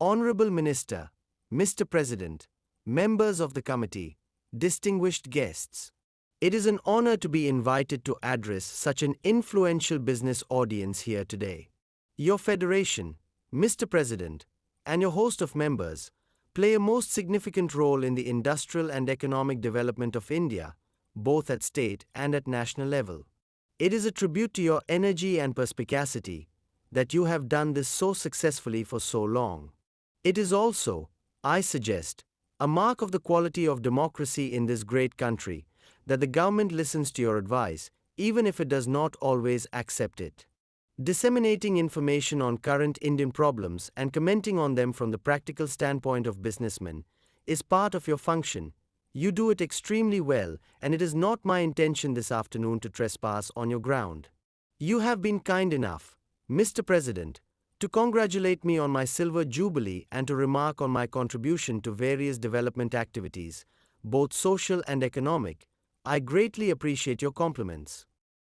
Honorable Minister, Mr. President, members of the committee, distinguished guests. It is an honor to be invited to address such an influential business audience here today. Your federation, Mr. President, and your host of members play a most significant role in the industrial and economic development of India, both at state and at national level. It is a tribute to your energy and perspicacity that you have done this so successfully for so long. It is also, I suggest, a mark of the quality of democracy in this great country that the government listens to your advice, even if it does not always accept it. Disseminating information on current Indian problems and commenting on them from the practical standpoint of businessmen is part of your function. You do it extremely well, and it is not my intention this afternoon to trespass on your ground. You have been kind enough, Mr. President, to congratulate me on my silver jubilee and to remark on my contribution to various development activities, both social and economic. I greatly appreciate your compliments.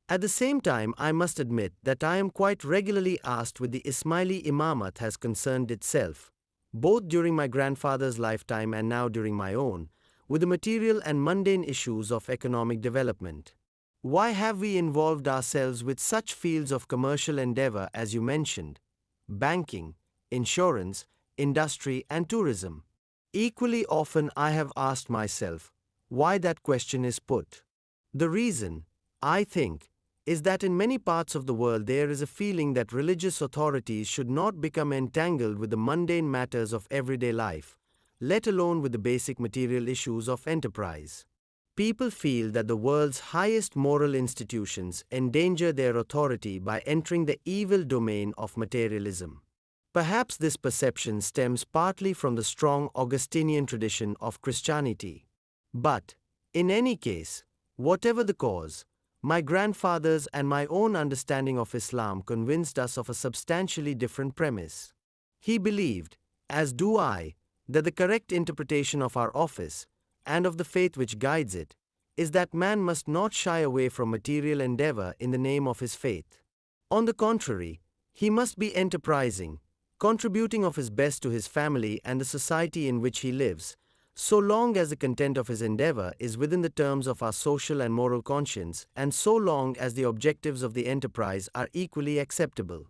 At the same time, I must admit that I am quite regularly asked with the Ismaili Imamat has concerned itself, both during my grandfather's lifetime and now during my own, with the material and mundane issues of economic development. Why have we involved ourselves with such fields of commercial endeavor as you mentioned? Banking, insurance, industry, and tourism. Equally often I have asked myself why that question is put. The reason, I think, is that in many parts of the world there is a feeling that religious authorities should not become entangled with the mundane matters of everyday life, let alone with the basic material issues of enterprise. People feel that the world's highest moral institutions endanger their authority by entering the evil domain of materialism. Perhaps this perception stems partly from the strong Augustinian tradition of Christianity. But, in any case, whatever the cause, my grandfathers and my own understanding of Islam convinced us of a substantially different premise. He believed, as do I, that the correct interpretation of our office, and of the faith which guides it, is that man must not shy away from material endeavor in the name of his faith. On the contrary, he must be enterprising, contributing of his best to his family and the society in which he lives, so long as the content of his endeavor is within the terms of our social and moral conscience, and so long as the objectives of the enterprise are equally acceptable.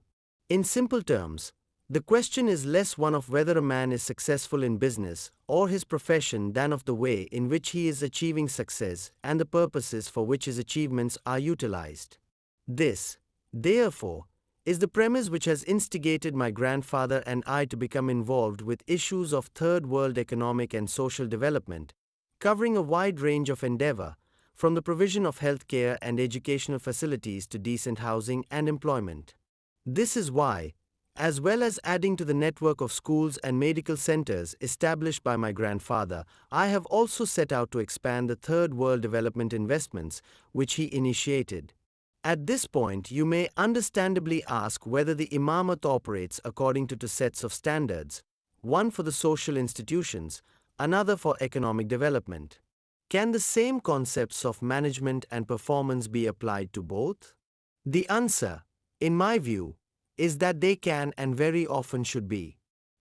In simple terms, the question is less one of whether a man is successful in business or his profession than of the way in which he is achieving success and the purposes for which his achievements are utilized. This, therefore, is the premise which has instigated my grandfather and I to become involved with issues of third world economic and social development, covering a wide range of endeavor, from the provision of health care and educational facilities to decent housing and employment. This is why, as well as adding to the network of schools and medical centers established by my grandfather, I have also set out to expand the third world development investments which he initiated. At this point, you may understandably ask whether the Imamat operates according to two sets of standards, one for the social institutions, another for economic development. Can the same concepts of management and performance be applied to both? The answer, in my view, is that they can and very often should be.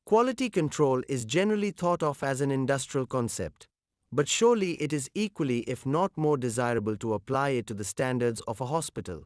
Quality control is generally thought of as an industrial concept, but surely it is equally if not more desirable to apply it to the standards of a hospital.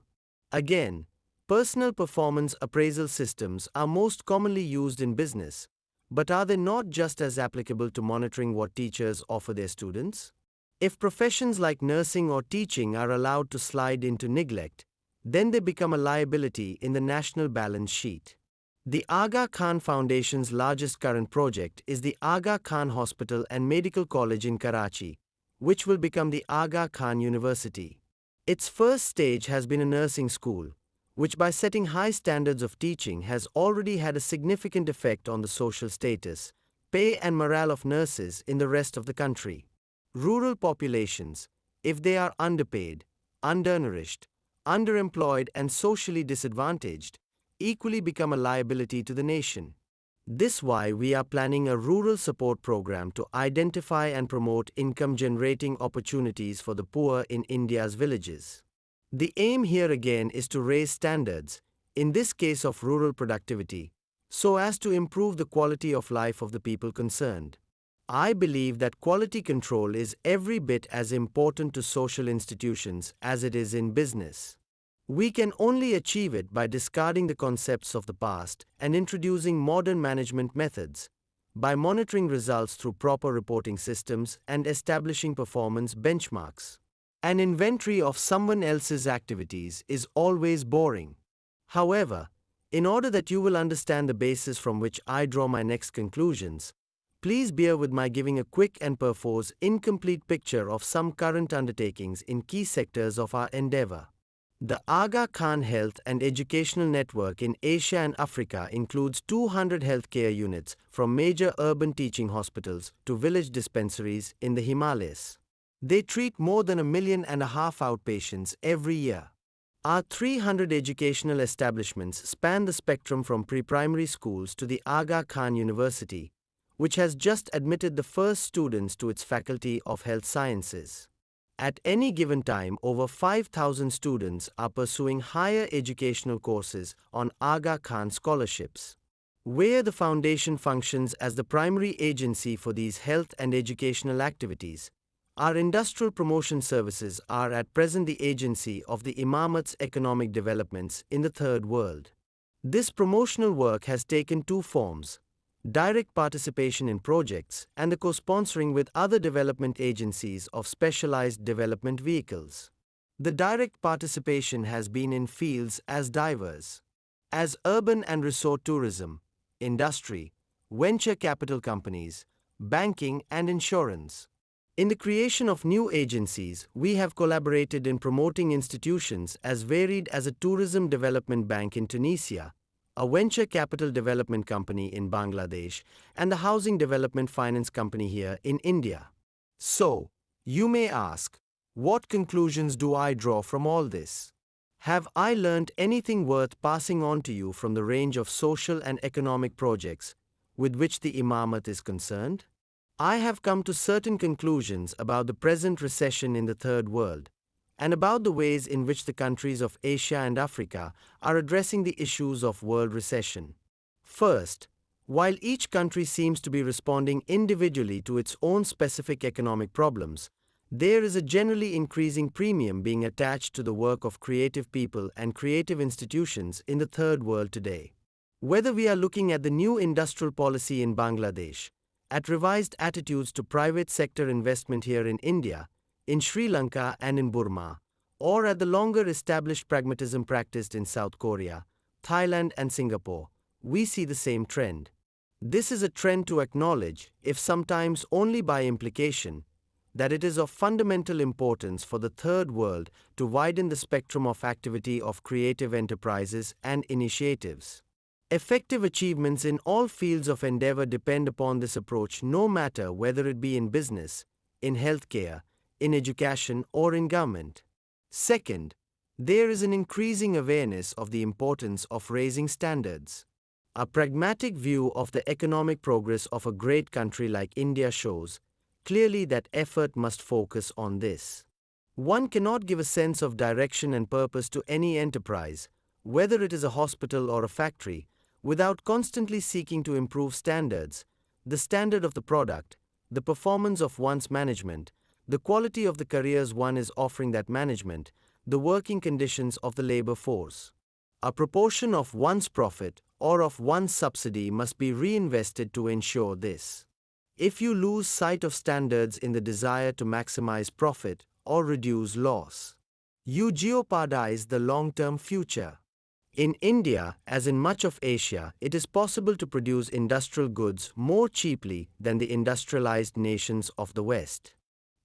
Again, personal performance appraisal systems are most commonly used in business, but are they not just as applicable to monitoring what teachers offer their students? If professions like nursing or teaching are allowed to slide into neglect, then they become a liability in the national balance sheet. The Aga Khan Foundation's largest current project is the Aga Khan Hospital and Medical College in Karachi, which will become the Aga Khan University. Its first stage has been a nursing school, which by setting high standards of teaching has already had a significant effect on the social status, pay and morale of nurses in the rest of the country. Rural populations, if they are underpaid, undernourished, underemployed and socially disadvantaged, equally become a liability to the nation. This is why we are planning a rural support program to identify and promote income-generating opportunities for the poor in India's villages. The aim here again is to raise standards, in this case of rural productivity, so as to improve the quality of life of the people concerned. I believe that quality control is every bit as important to social institutions as it is in business. We can only achieve it by discarding the concepts of the past and introducing modern management methods, by monitoring results through proper reporting systems and establishing performance benchmarks. An inventory of someone else's activities is always boring. However, in order that you will understand the basis from which I draw my next conclusions, please bear with my giving a quick and perforce incomplete picture of some current undertakings in key sectors of our endeavor. The Aga Khan Health and Educational Network in Asia and Africa includes 200 healthcare units from major urban teaching hospitals to village dispensaries in the Himalayas. They treat more than 1.5 million outpatients every year. Our 300 educational establishments span the spectrum from pre-primary schools to the Aga Khan University, which has just admitted the first students to its Faculty of Health Sciences. At any given time, over 5,000 students are pursuing higher educational courses on Aga Khan scholarships. Where the foundation functions as the primary agency for these health and educational activities, our industrial promotion services are at present the agency of the Imamat's economic developments in the Third World. This promotional work has taken two forms: direct participation in projects and the co-sponsoring with other development agencies of specialized development vehicles. The direct participation has been in fields as diverse as urban and resort tourism, industry, venture capital companies, banking and insurance. In the creation of new agencies, we have collaborated in promoting institutions as varied as a tourism development bank in Tunisia, a venture capital development company in Bangladesh, and the housing development finance company here in India. So, you may ask, what conclusions do I draw from all this? Have I learnt anything worth passing on to you from the range of social and economic projects with which the Imamat is concerned? I have come to certain conclusions about the present recession in the Third World, and about the ways in which the countries of Asia and Africa are addressing the issues of world recession. First, while each country seems to be responding individually to its own specific economic problems, there is a generally increasing premium being attached to the work of creative people and creative institutions in the Third World today. Whether we are looking at the new industrial policy in Bangladesh, at revised attitudes to private sector investment here in India, in Sri Lanka and in Burma, or at the longer established pragmatism practiced in South Korea, Thailand and Singapore, we see the same trend. This is a trend to acknowledge, if sometimes only by implication, that it is of fundamental importance for the Third World to widen the spectrum of activity of creative enterprises and initiatives. Effective achievements in all fields of endeavor depend upon this approach, no matter whether it be in business, in healthcare, in education, or in government. Second, there is an increasing awareness of the importance of raising standards. A pragmatic view of the economic progress of a great country like India shows clearly that effort must focus on this. One cannot give a sense of direction and purpose to any enterprise, whether it is a hospital or a factory, without constantly seeking to improve standards, the standard of the product, the performance of one's management, the quality of the careers one is offering that management, the working conditions of the labor force. A proportion of one's profit or of one's subsidy must be reinvested to ensure this. If you lose sight of standards in the desire to maximize profit or reduce loss, you jeopardize the long-term future. In India, as in much of Asia, it is possible to produce industrial goods more cheaply than the industrialized nations of the West.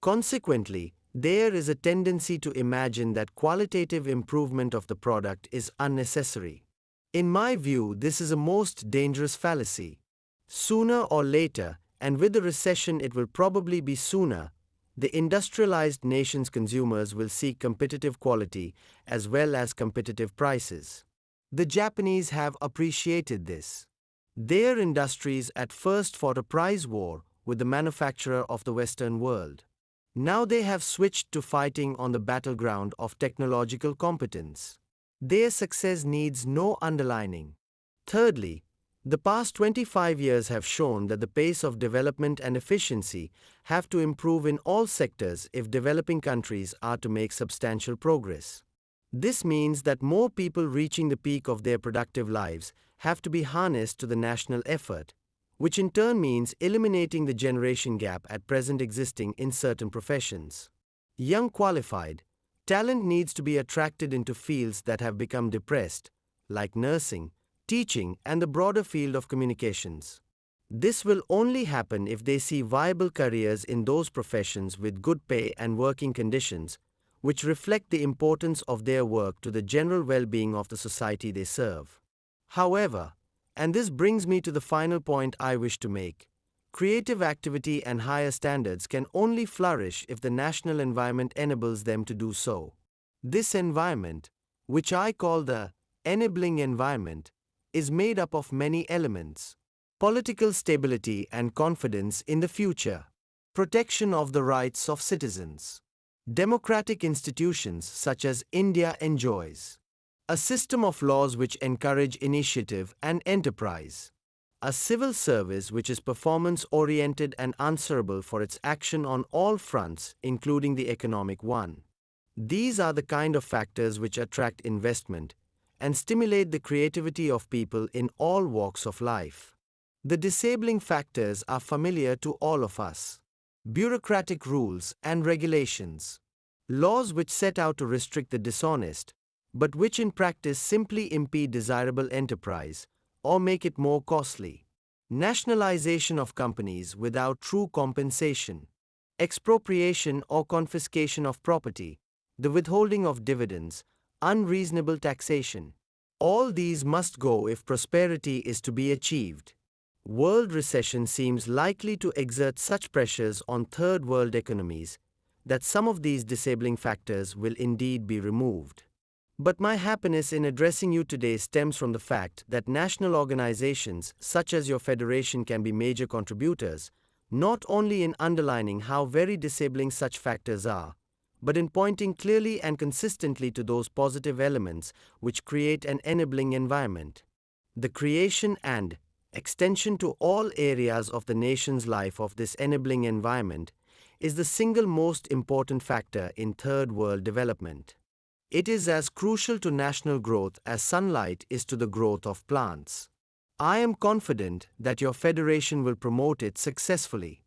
Consequently, there is a tendency to imagine that qualitative improvement of the product is unnecessary. In my view, this is a most dangerous fallacy. Sooner or later, and with the recession it will probably be sooner, the industrialized nations' consumers will seek competitive quality as well as competitive prices. The Japanese have appreciated this. Their industries at first fought a price war with the manufacturer of the Western world. Now they have switched to fighting on the battleground of technological competence. Their success needs no underlining. Thirdly, The past 25 years have shown that the pace of development and efficiency have to improve in all sectors if developing countries are to make substantial progress. This means that more people reaching the peak of their productive lives have to be harnessed to the national effort, which in turn means eliminating the generation gap at present existing in certain professions. Young qualified talent needs to be attracted into fields that have become depressed, like nursing, teaching, and the broader field of communications. This will only happen if they see viable careers in those professions with good pay and working conditions, which reflect the importance of their work to the general well-being of the society they serve. However, and this brings me to the final point I wish to make, creative activity and higher standards can only flourish if the national environment enables them to do so. This environment, which I call the enabling environment, is made up of many elements: political stability and confidence in the future, protection of the rights of citizens, democratic institutions such as India enjoys, a system of laws which encourage initiative and enterprise, a civil service which is performance-oriented and answerable for its action on all fronts, including the economic one. These are the kind of factors which attract investment and stimulate the creativity of people in all walks of life. The disabling factors are familiar to all of us: bureaucratic rules and regulations, laws which set out to restrict the dishonest, but which in practice simply impede desirable enterprise or make it more costly, nationalization of companies without true compensation, expropriation or confiscation of property, the withholding of dividends, unreasonable taxation. All these must go if prosperity is to be achieved. World recession seems likely to exert such pressures on third world economies that some of these disabling factors will indeed be removed. But my happiness in addressing you today stems from the fact that national organizations such as your federation can be major contributors, not only in underlining how very disabling such factors are, but in pointing clearly and consistently to those positive elements which create an enabling environment. The creation and extension to all areas of the nation's life of this enabling environment is the single most important factor in third world development. It is as crucial to national growth as sunlight is to the growth of plants. I am confident that your federation will promote it successfully.